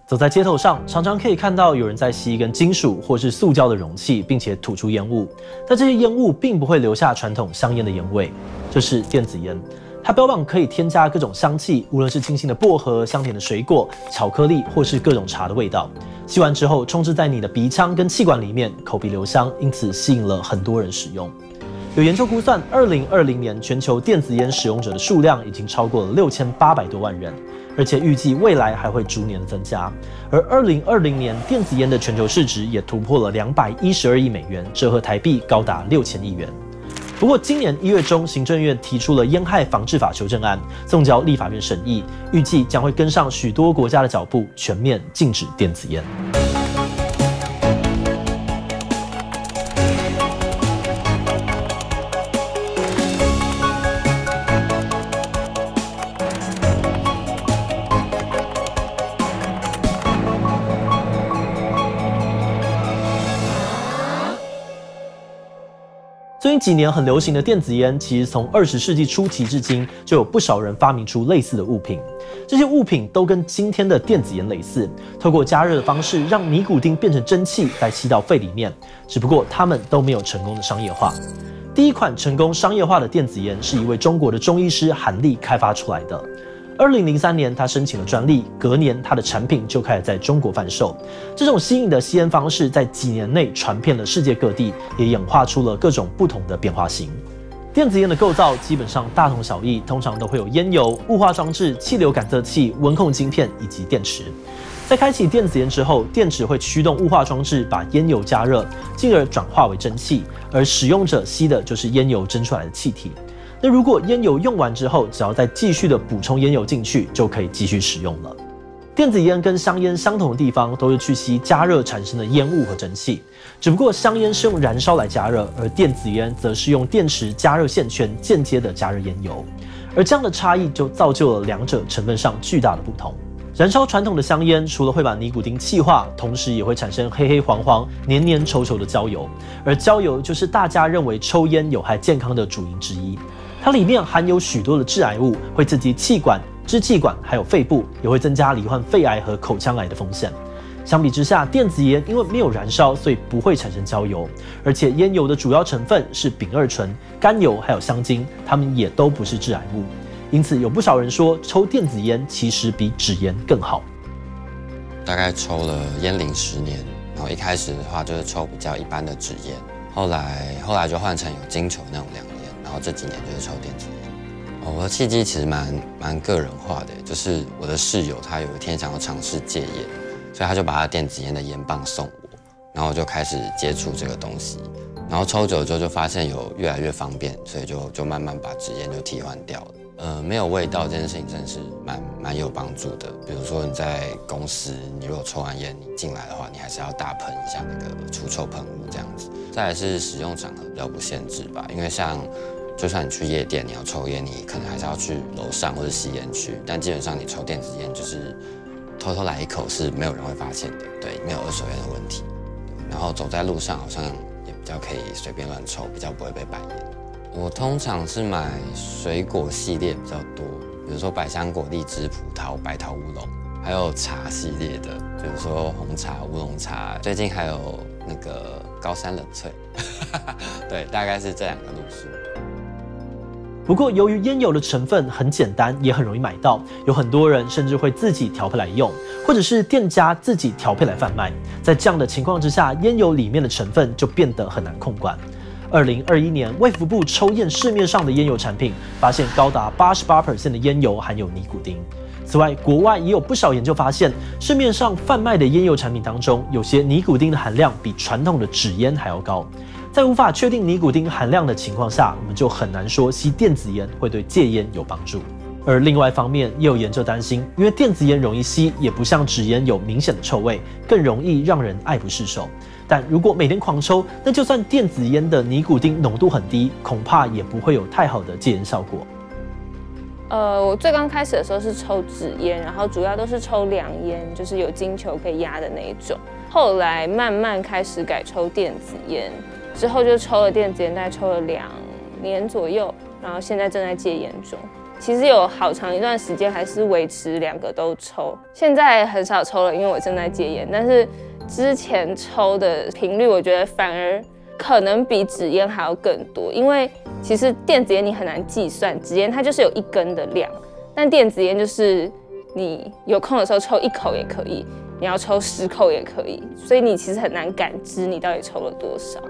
走在街头上，常常可以看到有人在吸一根金属或是塑胶的容器，并且吐出烟雾。但这些烟雾并不会留下传统香烟的烟味，这是电子烟。它标榜可以添加各种香气，无论是清新的薄荷、香甜的水果、巧克力，或是各种茶的味道。吸完之后，充斥在你的鼻腔跟气管里面，口鼻留香，因此吸引了很多人使用。有研究估算，2020年全球电子烟使用者的数量已经超过了6800多万人，而且预计未来还会逐年的增加。而2020年电子烟的全球市值也突破了212亿美元，折合台币高达6000亿元。不过，今年1月中，行政院提出了烟害防治法修正案，送交立法院审议，预计将会跟上许多国家的脚步，全面禁止电子烟。最近几年很流行的电子烟，其实从20世纪初期至今，就有不少人发明出类似的物品。这些物品都跟今天的电子烟类似，透过加热的方式让尼古丁变成蒸汽，再吸到肺里面。只不过它们都没有成功的商业化。第一款成功商业化的电子烟是一位中国的中医师韩立开发出来的。2003年，他申请了专利，隔年他的产品就开始在中国贩售。这种新颖的吸烟方式在几年内传遍了世界各地，也演化出了各种不同的变化型。电子烟的构造基本上大同小异，通常都会有烟油、雾化装置、气流感测器、温控晶片以及电池。在开启电子烟之后，电池会驱动雾化装置把烟油加热，进而转化为蒸汽，而使用者吸的就是烟油蒸出来的气体。那如果烟油用完之后，只要再继续的补充烟油进去，就可以继续使用了。电子烟跟香烟相同的地方，都是去吸加热产生的烟雾和蒸汽。只不过香烟是用燃烧来加热，而电子烟则是用电池加热线圈间接的加热烟油。而这样的差异就造就了两者成分上巨大的不同。燃烧传统的香烟，除了会把尼古丁气化，同时也会产生黑黑黄黄、黏黏稠稠的焦油，而焦油就是大家认为抽烟有害健康的主因之一。它里面含有许多的致癌物，会刺激气管、支气管还有肺部，也会增加罹患肺癌和口腔癌的风险。相比之下，电子烟因为没有燃烧，所以不会产生焦油，而且烟油的主要成分是丙二醇、甘油还有香精，它们也都不是致癌物。因此，有不少人说，抽电子烟其实比纸烟更好。大概抽了烟龄10年，然后一开始的话就是抽比较一般的纸烟，后来就换成有金球那种凉烟，然后这几年就是抽电子烟。我的契机其实蛮个人化的，就是我的室友他有一天想要尝试戒烟，所以他就把他电子烟的烟棒送我，然后我就开始接触这个东西，然后抽久之后就发现有越来越方便，所以就慢慢把纸烟就替换掉了。没有味道这件事情真的是蛮有帮助的。比如说你在公司，你如果抽完烟你进来的话，你还是要大喷一下那个除臭喷雾这样子。再来是使用场合比较不限制吧，因为像就算你去夜店你要抽烟，你可能还是要去楼上或者吸烟区，但基本上你抽电子烟就是偷偷来一口是没有人会发现的，对，没有二手烟的问题。然后走在路上好像也比较可以随便乱抽，比较不会被白眼。我通常是买水果系列比较多，比如说百香果、荔枝、葡萄、白桃乌龙，还有茶系列的，比如说红茶、乌龙茶，最近还有那个高山冷萃，对，大概是这2个路数。不过，由于烟油的成分很简单，也很容易买到，有很多人甚至会自己调配来用，或者是店家自己调配来贩卖。在这样的情况之下，烟油里面的成分就变得很难控管。2021年，卫福部抽验市面上的烟油产品，发现高达88% 的烟油含有尼古丁。此外，国外也有不少研究发现，市面上贩卖的烟油产品当中，有些尼古丁的含量比传统的纸烟还要高。在无法确定尼古丁含量的情况下，我们就很难说吸电子烟会对戒烟有帮助。而另外一方面，也有研究担心，因为电子烟容易吸，也不像纸烟有明显的臭味，更容易让人爱不释手。但如果每天狂抽，那就算电子烟的尼古丁浓度很低，恐怕也不会有太好的戒烟效果。我最刚开始的时候是抽纸烟，然后主要都是抽凉烟，就是有金球可以压的那一种。后来慢慢开始改抽电子烟，之后就抽了电子烟，大概抽了2年左右，然后现在正在戒烟中。其实有好长一段时间还是维持2个都抽，现在很少抽了，因为我正在戒烟。但是之前抽的频率，我觉得反而可能比纸烟还要更多，因为其实电子烟你很难计算，纸烟它就是有1根的量，但电子烟就是你有空的时候抽1口也可以，你要抽10口也可以，所以你其实很难感知你到底抽了多少。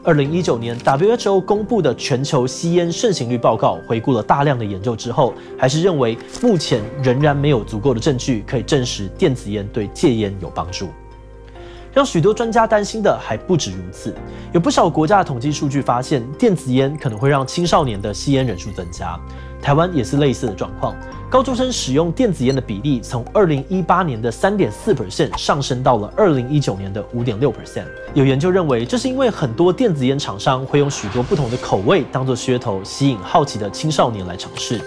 2019年 WHO 公布的全球吸烟盛行率报告，回顾了大量的研究之后，还是认为目前仍然没有足够的证据可以证实电子烟对戒烟有帮助。让许多专家担心的还不止如此，有不少国家的统计数据发现，电子烟可能会让青少年的吸烟人数增加。台湾也是类似的状况，高中生使用电子烟的比例从2018年的3.4% 上升到了2019年的5.6%。有研究认为，这是因为很多电子烟厂商会用许多不同的口味当作噱头，吸引好奇的青少年来尝试。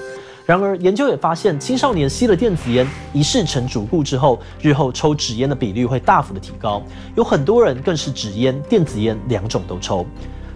然而，研究也发现，青少年吸了电子烟一试成主顾之后，日后抽纸烟的比率会大幅的提高，有很多人更是纸烟、电子烟2种都抽。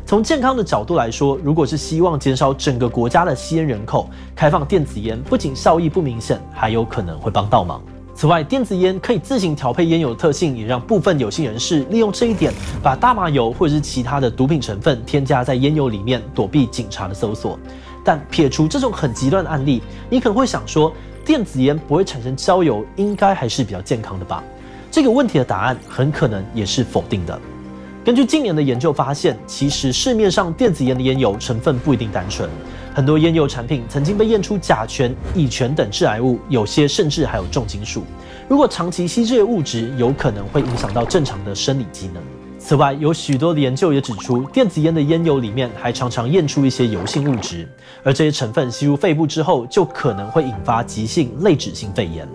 从健康的角度来说，如果是希望减少整个国家的吸烟人口，开放电子烟不仅效益不明显，还有可能会帮倒忙。此外，电子烟可以自行调配烟油的特性，也让部分有心人士利用这一点，把大麻油或者是其他的毒品成分添加在烟油里面，躲避警察的搜索。但撇除这种很极端的案例，你可能会想说，电子烟不会产生焦油，应该还是比较健康的吧？这个问题的答案很可能也是否定的。根据近年的研究发现，其实市面上电子烟的烟油成分不一定单纯，很多烟油产品曾经被验出甲醛、乙醛等致癌物，有些甚至还有重金属。如果长期吸这些物质，有可能会影响到正常的生理机能。此外，有许多的研究也指出，电子烟的烟油里面还常常验出一些油性物质，而这些成分吸入肺部之后，就可能会引发急性类脂性肺炎。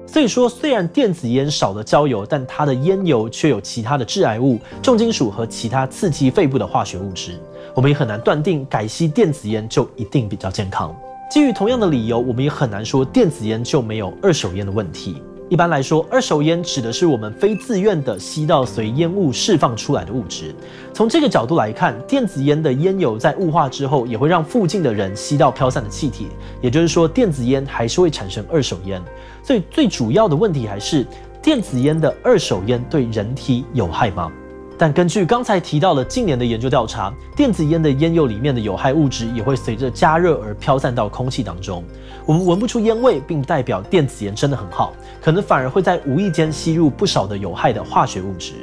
所以说，虽然电子烟少了焦油，但它的烟油却有其他的致癌物、重金属和其他刺激肺部的化学物质。我们也很难断定改吸电子烟就一定比较健康。基于同样的理由，我们也很难说电子烟就没有二手烟的问题。一般来说，二手烟指的是我们非自愿的吸到随烟雾释放出来的物质。从这个角度来看，电子烟的烟油在雾化之后，也会让附近的人吸到飘散的气体，也就是说，电子烟还是会产生二手烟。所以最主要的问题还是电子烟的二手烟对人体有害吗？但根据刚才提到的近年的研究调查，电子烟的烟油里面的有害物质也会随着加热而飘散到空气当中。我们闻不出烟味，并不代表电子烟真的很好，可能反而会在无意间吸入不少的有害的化学物质。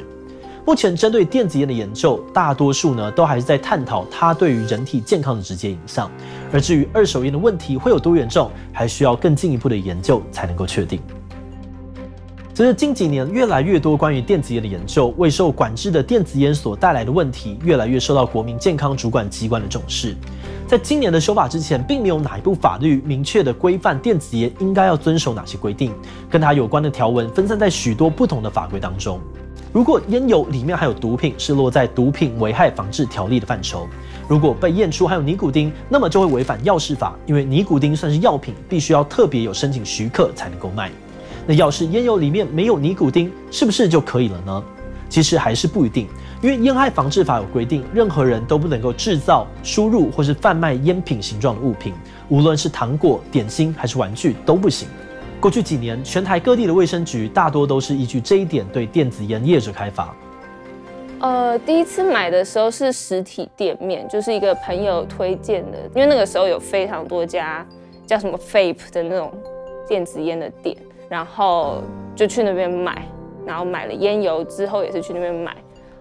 目前针对电子烟的研究，大多数呢都还是在探讨它对于人体健康的直接影响，而至于二手烟的问题会有多严重，还需要更进一步的研究才能够确定。随着近几年越来越多关于电子烟的研究，未受管制的电子烟所带来的问题越来越受到国民健康主管机关的重视。在今年的修法之前，并没有哪一部法律明确的规范电子烟应该要遵守哪些规定，跟它有关的条文分散在许多不同的法规当中。如果烟油里面还有毒品，是落在毒品危害防治条例的范畴；如果被验出含有尼古丁，那么就会违反药事法，因为尼古丁算是药品，必须要特别有申请许可才能够卖。那要是烟油里面没有尼古丁，是不是就可以了呢？其实还是不一定，因为烟害防治法有规定，任何人都不能够制造、输入或是贩卖烟品形状的物品，无论是糖果、点心还是玩具都不行。过去几年，全台各地的卫生局大多都是依据这一点对电子烟业者开罚。第一次买的时候是实体店面，就是一个朋友推荐的，因为那个时候有非常多家叫什么 Vape 的那种电子烟的店。然后就去那边买，然后买了烟油之后也是去那边买。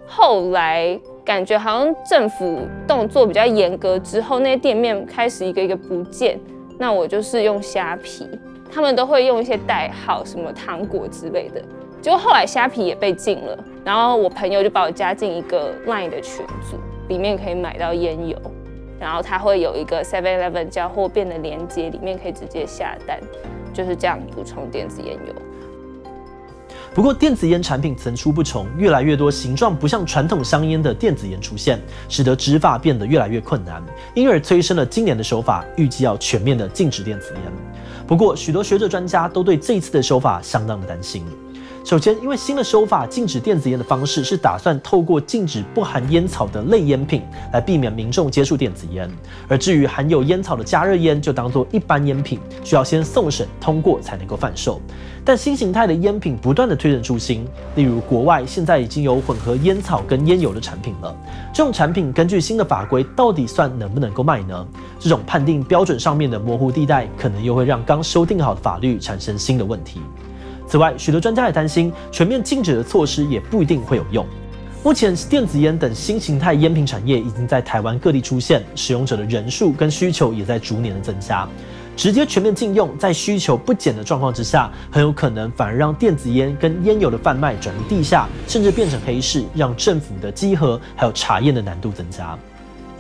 后来感觉好像政府动作比较严格之后，那些店面开始一个一个不见。那我就是用虾皮，他们都会用一些代号，什么糖果之类的。结果后来虾皮也被禁了，然后我朋友就把我加进一个 LINE 的群组，里面可以买到烟油。然后它会有一个 7-Eleven 交货店的连接，里面可以直接下单。就是这样补充电子烟油。不过，电子烟产品层出不穷，越来越多形状不像传统香烟的电子烟出现，使得执法变得越来越困难，因而催生了今年的修法，预计要全面的禁止电子烟。不过，许多学者专家都对这一次的修法相当的担心。首先，因为新的修法禁止电子烟的方式是打算透过禁止不含烟草的类烟品来避免民众接触电子烟，而至于含有烟草的加热烟就当作一般烟品，需要先送审通过才能够贩售。但新形态的烟品不断的推陈出新，例如国外现在已经有混合烟草跟烟油的产品了，这种产品根据新的法规到底算能不能够卖呢？这种判定标准上面的模糊地带，可能又会让刚修订好的法律产生新的问题。此外，许多专家也担心，全面禁止的措施也不一定会有用。目前，电子烟等新形态烟品产业已经在台湾各地出现，使用者的人数跟需求也在逐年的增加。直接全面禁用，在需求不减的状况之下，很有可能反而让电子烟跟烟油的贩卖转入地下，甚至变成黑市，让政府的稽核还有查验的难度增加。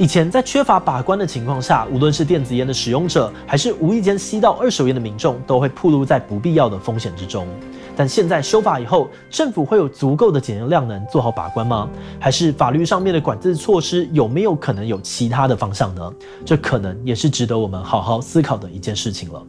以前在缺乏把关的情况下，无论是电子烟的使用者，还是无意间吸到二手烟的民众，都会暴露在不必要的风险之中。但现在修法以后，政府会有足够的检验量能做好把关吗？还是法律上面的管制措施有没有可能有其他的方向呢？这可能也是值得我们好好思考的一件事情了。